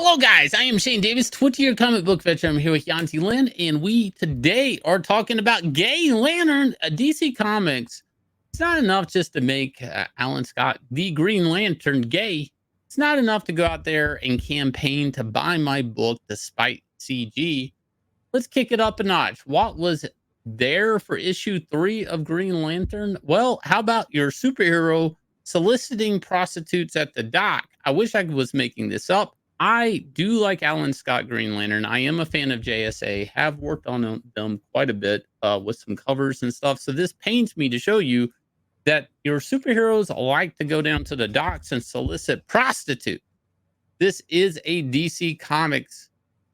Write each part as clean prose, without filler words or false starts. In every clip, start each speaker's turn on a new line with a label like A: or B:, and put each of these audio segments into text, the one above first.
A: Hello, guys. I am Shane Davis, 20-year comic book veteran. I'm here with Yanzi Lynn, and we today are talking about Gay Lantern, DC Comics. It's not enough just to make Alan Scott the Green Lantern gay. It's not enough to go out there and campaign to buy my book despite CG. Let's kick it up a notch. What was there for issue 3 of Green Lantern? Well, how about your superhero soliciting prostitutes at the dock? I wish I was making this up. I do like Alan Scott Green Lantern. I am a fan of JSA, have worked on them quite a bit with some covers and stuff. So this pains me to show you that your superheroes like to go down to the docks and solicit prostitutes. This is a DC Comics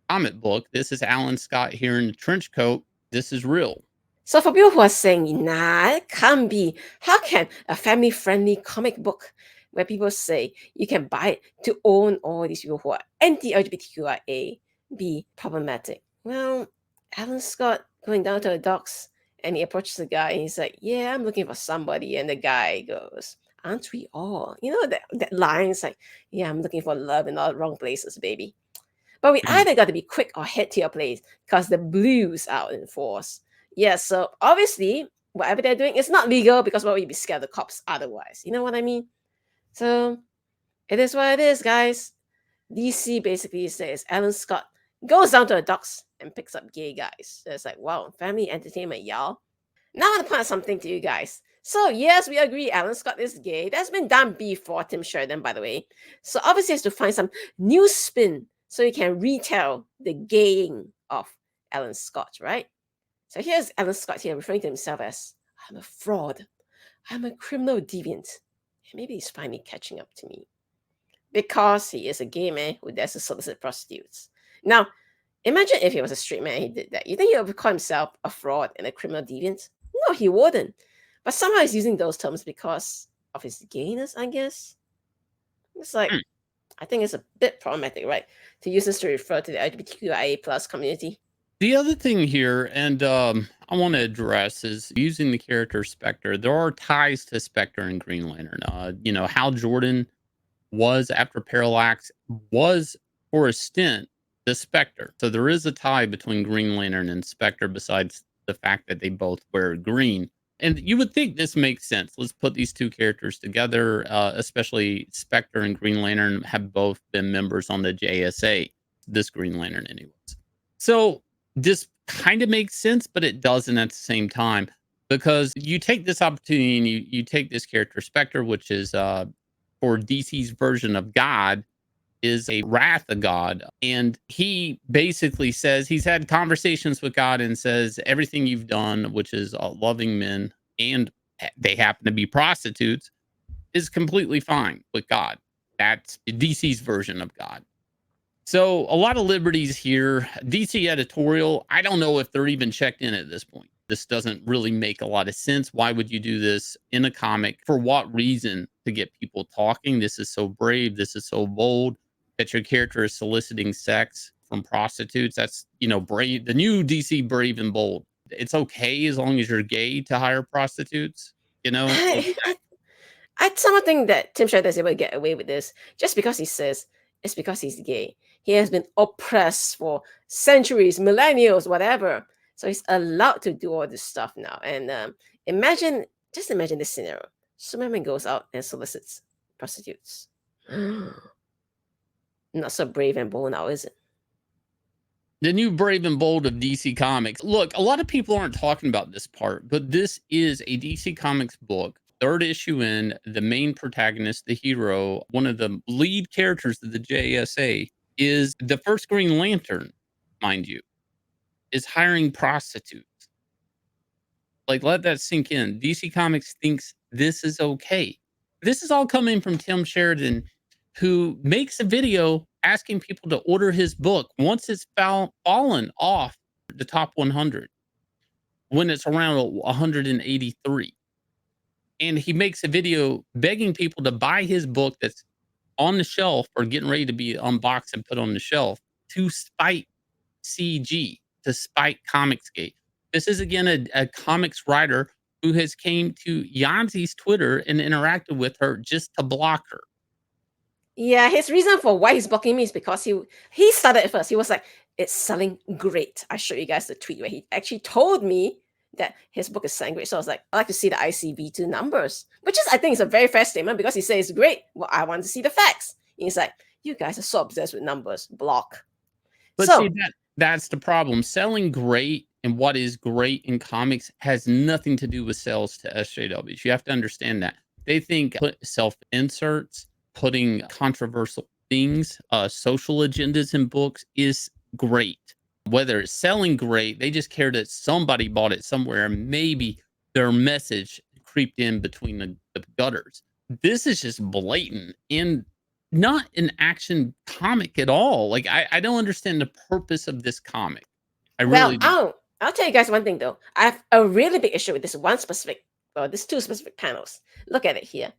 A: comic book. This is Alan Scott here in the trench coat. This is real.
B: So for people who are saying, nah, it can't be. How can a family-friendly comic book where people say you can buy it to own all these people who are anti-LGBTQIA be problematic? Well, Alan Scott going down to the docks and he approaches the guy and he's like, yeah, I'm looking for somebody. And the guy goes, aren't we all? You know, that line is like, yeah, I'm looking for love in all the wrong places, baby. But we either got to be quick or head to your place because the blues are in force. Yeah, so obviously, whatever they're doing is not legal because why would you be scared of the cops otherwise? You know what I mean? So it is what it is, guys. DC basically says Alan Scott goes down to the docks and picks up gay guys. So it's like, wow, family entertainment, y'all. Now I want to point out something to you guys. So yes, we agree Alan Scott is gay. That's been done before Tim Sheridan, by the way. So obviously he has to find some new spin so he can retell the gaying of Alan Scott, right? So here's Alan Scott here referring to himself as, I'm a fraud. I'm a criminal deviant. And maybe he's finally catching up to me. Because he is a gay man who dares to solicit prostitutes. Now, imagine if he was a straight man and he did that. You think he would call himself a fraud and a criminal deviant? No, he wouldn't. But somehow he's using those terms because of his gayness, I guess. It's like, I think it's a bit problematic, right? To use this to refer to the LGBTQIA plus community.
A: The other thing here, and I want to address, is using the character Spectre. There are ties to Spectre and Green Lantern. Hal Jordan was, after Parallax, was for a stint the Spectre. So there is a tie between Green Lantern and Spectre besides the fact that they both wear green. And you would think this makes sense. Let's put these two characters together, especially Spectre and Green Lantern have both been members on the JSA, this Green Lantern anyways. So this kind of makes sense, but it doesn't at the same time, because you take this opportunity and you take this character Spectre, which is for DC's version of God, is a wrath of God. And he basically says he's had conversations with God and says everything you've done, which is loving men, and they happen to be prostitutes, is completely fine with God. That's DC's version of God. So a lot of liberties here. DC editorial, I don't know if they're even checked in at this point. This doesn't really make a lot of sense. Why would you do this in a comic? For what reason? To get people talking? This is so brave. This is so bold that your character is soliciting sex from prostitutes. That's, brave. The new DC Brave and Bold. It's okay as long as you're gay to hire prostitutes.
B: I somehow think that Tim Sheridan is able to get away with this just because he says it's because he's gay. He has been oppressed for centuries, millennials, whatever. So he's allowed to do all this stuff now. And imagine this scenario. Superman goes out and solicits prostitutes. Not so brave and bold now, is it?
A: The new Brave and Bold of DC Comics. Look, a lot of people aren't talking about this part, but this is a DC Comics book. Third issue in, the main protagonist, the hero, one of the lead characters of the JSA, is the first Green Lantern, mind you, is hiring prostitutes. Like, let that sink in. DC Comics thinks this is okay. This is all coming from Tim Sheridan, who makes a video asking people to order his book once it's fallen off the top 100, when it's around 183. And he makes a video begging people to buy his book that's on the shelf or getting ready to be unboxed and put on the shelf to spite CG, to spite Comicsgate. This is, again, a comics writer who has came to Yanzi's Twitter and interacted with her just to block her.
B: Yeah, his reason for why he's blocking me is because he started it first. He was like, "It's selling great." I showed you guys the tweet where he actually told me that his book is selling great. So I was like, "I like to see the ICV2 numbers," which is I think is a very fair statement because he says it's great. Well, I want to see the facts. And he's like, "You guys are so obsessed with numbers." Block.
A: But see,
B: So
A: that's the problem. Selling great and what is great in comics has nothing to do with sales to SJWs. You have to understand that. They think put self inserts, putting controversial things, social agendas in books is great. Whether it's selling great, they just care that somebody bought it somewhere and maybe their message creeped in between the gutters. This is just blatant and not an action comic at all. Like I don't understand the purpose of this comic. I
B: well,
A: really don't.
B: I'll tell you guys one thing though. I have a really big issue with this one specific, well, these two specific panels. Look at it here.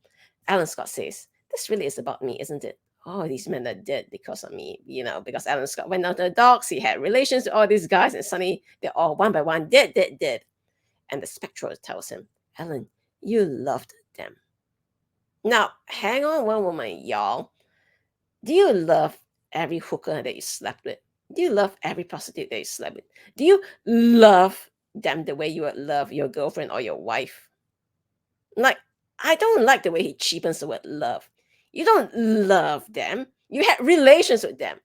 B: Alan Scott says, "This really is about me, isn't it? Oh, these men are dead because of me, because Alan Scott went out to the dogs, he had relations with all these guys, and suddenly they're all one by one dead, dead, dead." And the Spectral tells him, "Alan, you loved them." Now, hang on one moment, y'all. Do you love every hooker that you slept with? Do you love every prostitute that you slept with? Do you love them the way you would love your girlfriend or your wife? Like, I don't like the way he cheapens the word love. You don't love them. You had relations with them.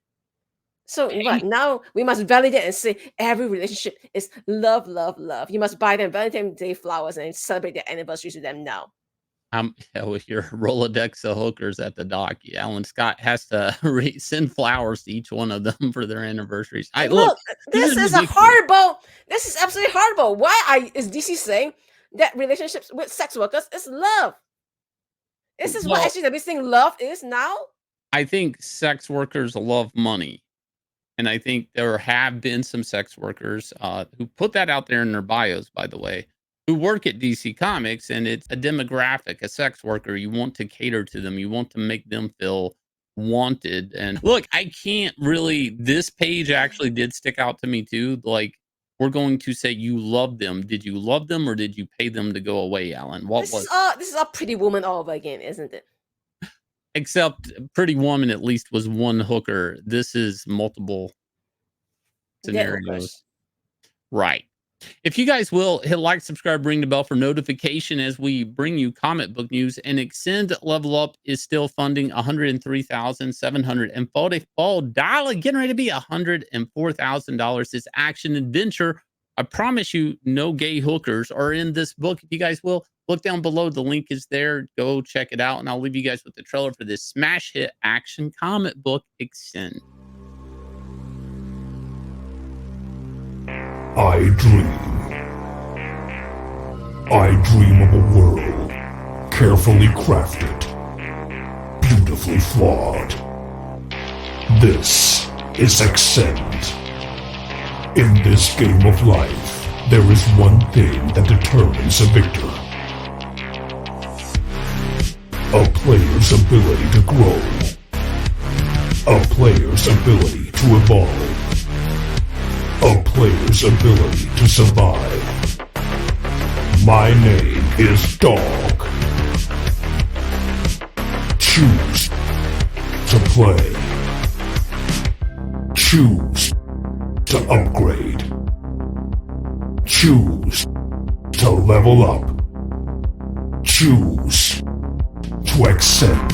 B: So what? Now we must validate and say every relationship is love, love, love. You must buy them Valentine's Day flowers and celebrate their anniversaries with them now.
A: Yeah, with your Rolodex of hookers at the dock, Alan Scott has to send flowers to each one of them for their anniversaries. I look,
B: Look,
A: this
B: this
A: is
B: is a
A: ridiculous.
B: horrible. This is absolutely horrible. Is DC saying that relationships with sex workers is love? This is what
A: Well,
B: actually the saying love is now.
A: I think sex workers love money. And I think there have been some sex workers who put that out there in their bios, by the way, who work at DC Comics. And it's a demographic, a sex worker. You want to cater to them, you want to make them feel wanted. And look, I can't really, this page actually did stick out to me too. Like, we're going to say you love them. Did you love them or did you pay them to go away, Alan? What was,
B: This is all Pretty Woman all over again, isn't it?
A: except Pretty Woman at least was one hooker. This is multiple
B: Dead
A: scenarios.
B: hookers.
A: Right. If you guys will hit like, subscribe, ring the bell for notification as we bring you comic book news. And Axcend Level Up is still funding $103,740, getting ready to be $104,000. This action adventure. I promise you, no gay hookers are in this book. If you guys will look down below, the link is there. Go check it out, and I'll leave you guys with the trailer for this smash hit action comic book, Axcend.
C: I dream of a world carefully crafted, beautifully flawed. This is Axcend. In this game of life, there is one thing that determines a victor. A player's ability to grow. A player's ability to evolve. A player's ability to survive. My name is Dog. Choose to play. Choose to upgrade. Choose to level up. Choose to Axcend.